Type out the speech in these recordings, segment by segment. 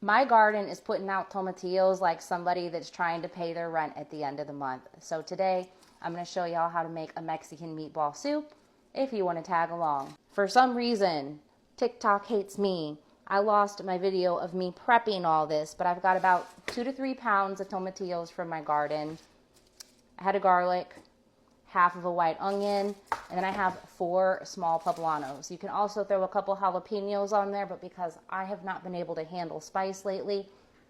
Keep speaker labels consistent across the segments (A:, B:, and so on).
A: My garden is putting out tomatillos like somebody that's trying to pay their rent at the end of the month. So today I'm going to show y'all how to make a Mexican meatball soup if you want to tag along. For some reason, TikTok hates me. I lost my video of me prepping all this, but I've got about 2 to 3 pounds of tomatillos from my garden, a head of garlic, half of a white onion, and then I have 4 small poblanos. You can also throw a couple jalapenos on there, but because I have not been able to handle spice lately,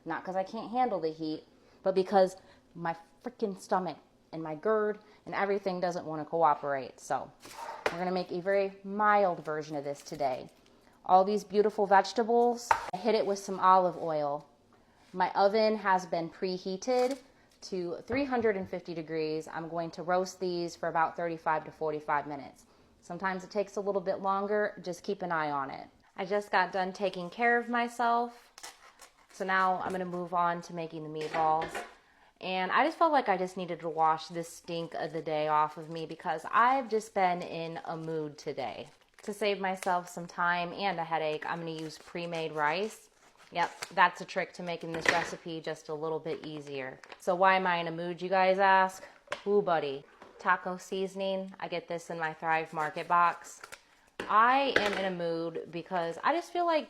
A: not because I can't handle the heat, but because my freaking stomach and my GERD and everything doesn't want to cooperate. So we're going to make a very mild version of this today. All these beautiful vegetables, I hit it with some olive oil. My oven has been preheated to 350 degrees. I'm going to roast these for about 35 to 45 minutes. Sometimes it takes a little bit longer, just keep an eye on it. I just got done taking care of myself, so now I'm gonna move on to making the meatballs. And I just felt like I just needed to wash this stink of the day off of me because I've just been in a mood today. To save myself some time and a headache, I'm gonna use pre-made rice. Yep, that's a trick to making this recipe just a little bit easier. So why am I in a mood, you guys ask? Ooh, buddy. Taco seasoning. I get this in my Thrive Market box. I am in a mood because I just feel like,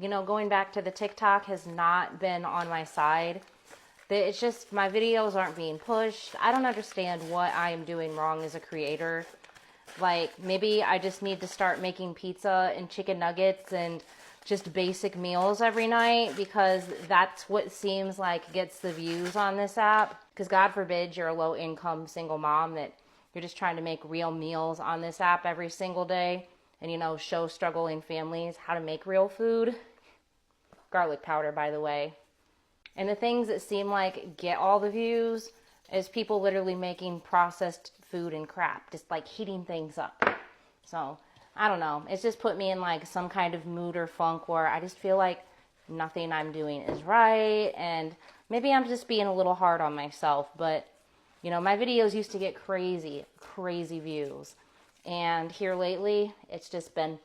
A: you know, going back to the TikTok has not been on my side. It's just my videos aren't being pushed. I don't understand what I am doing wrong as a creator. Like, maybe I just need to start making pizza and chicken nuggets and just basic meals every night, because that's what seems like gets the views on this app. Because God forbid you're a low-income single mom that you're just trying to make real meals on this app every single day and, you know, show struggling families how to make real food. Garlic powder, by the way. And the things that seem like get all the views is people literally making processed food and crap, just like heating things up. So I don't know. It's just put me in like some kind of mood or funk where I just feel like nothing I'm doing is right. And maybe I'm just being a little hard on myself. But, you know, my videos used to get crazy, crazy views. And here lately, it's just been,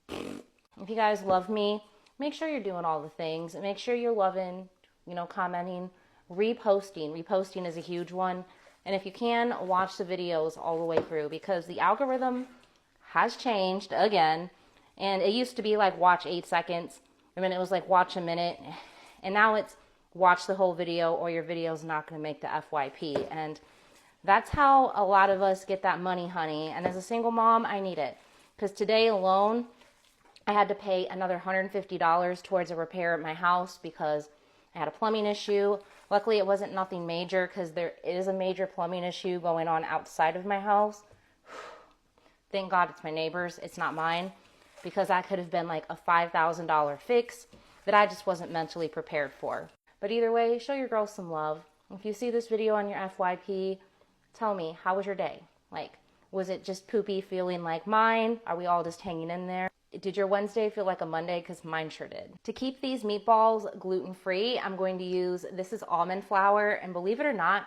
A: if you guys love me, make sure you're doing all the things. Make sure you're loving, you know, commenting, reposting. Reposting is a huge one. And if you can, watch the videos all the way through, because the algorithm has changed again. And it used to be like watch 8 seconds, and then it was like watch a minute, and now it's watch the whole video or your video's not going to make the FYP. And that's how a lot of us get that money, honey. And as a single mom, I need it, because today alone I had to pay another $150 towards a repair at my house because I had a plumbing issue. Luckily it wasn't nothing major, because there is a major plumbing issue going on outside of my house. Thank God it's my neighbor's, it's not mine, because that could have been like a $5,000 fix that I just wasn't mentally prepared for. But either way, show your girl some love. If you see this video on your FYP, tell me, how was your day? Like, was it just poopy feeling like mine? Are we all just hanging in there? Did your Wednesday feel like a Monday? Because mine sure did. To keep these meatballs gluten-free, I'm going to use, this is almond flour, and believe it or not,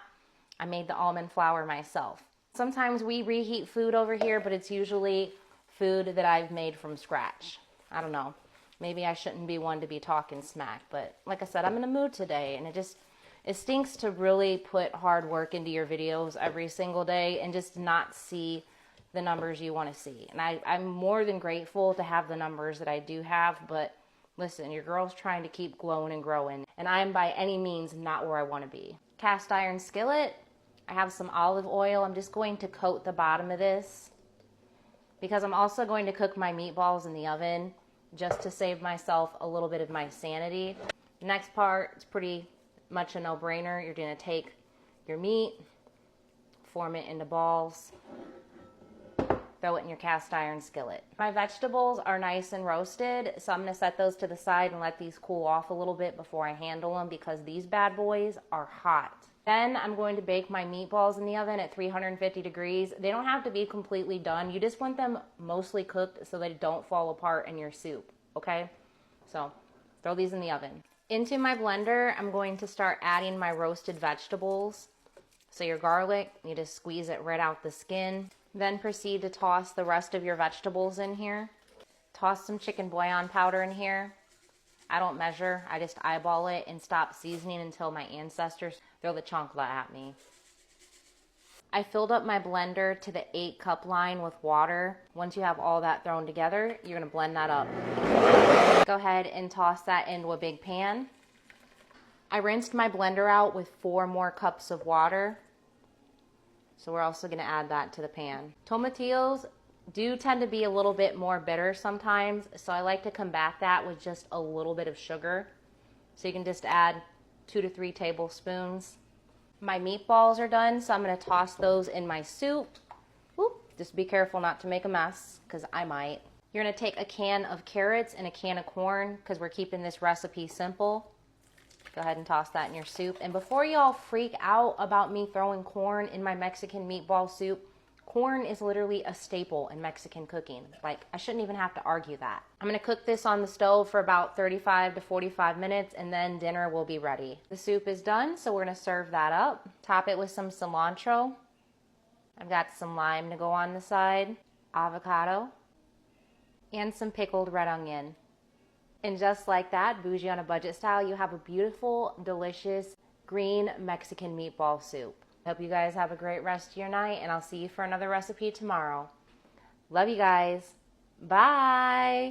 A: I made the almond flour myself. Sometimes we reheat food over here, but it's usually food that I've made from scratch. I don't know. Maybe I shouldn't be one to be talking smack, but like I said, I'm in a mood today, and it stinks to really put hard work into your videos every single day and just not see the numbers you want to see. And I'm more than grateful to have the numbers that I do have, but listen, your girl's trying to keep glowing and growing, and I'm by any means not where I want to be. Cast iron skillet. I have some olive oil. I'm just going to coat the bottom of this because I'm also going to cook my meatballs in the oven just to save myself a little bit of my sanity. The next part, it's pretty much a no-brainer. You're going to take your meat, form it into balls, throw it in your cast iron skillet. My vegetables are nice and roasted, so I'm going to set those to the side and let these cool off a little bit before I handle them, because these bad boys are hot. Then I'm going to bake my meatballs in the oven at 350 degrees. They don't have to be completely done. You just want them mostly cooked so they don't fall apart in your soup, okay? So throw these in the oven. Into my blender, I'm going to start adding my roasted vegetables. So your garlic, you just squeeze it right out the skin. Then proceed to toss the rest of your vegetables in here. Toss some chicken bouillon powder in here. I don't measure, I just eyeball it and stop seasoning until my ancestors throw the chancla at me. I filled up my blender to the 8-cup line with water. Once you have all that thrown together, you're gonna blend that up. Go ahead and toss that into a big pan. I rinsed my blender out with 4 more cups of water. So we're also gonna add that to the pan. Tomatillos do tend to be a little bit more bitter sometimes, so I like to combat that with just a little bit of sugar. So you can just add 2 to 3 tablespoons. My meatballs are done, so I'm gonna toss those in my soup. Whoop, just be careful not to make a mess, because I might. You're gonna take a can of carrots and a can of corn, because we're keeping this recipe simple. Go ahead and toss that in your soup. And before y'all freak out about me throwing corn in my Mexican meatball soup, corn is literally a staple in Mexican cooking. Like, I shouldn't even have to argue that. I'm gonna cook this on the stove for about 35 to 45 minutes and then dinner will be ready. The soup is done, so we're gonna serve that up. Top it with some cilantro. I've got some lime to go on the side, avocado, and some pickled red onion. And just like that, bougie on a budget style, you have a beautiful, delicious, green Mexican meatball soup. Hope you guys have a great rest of your night, and I'll see you for another recipe tomorrow. Love you guys. Bye.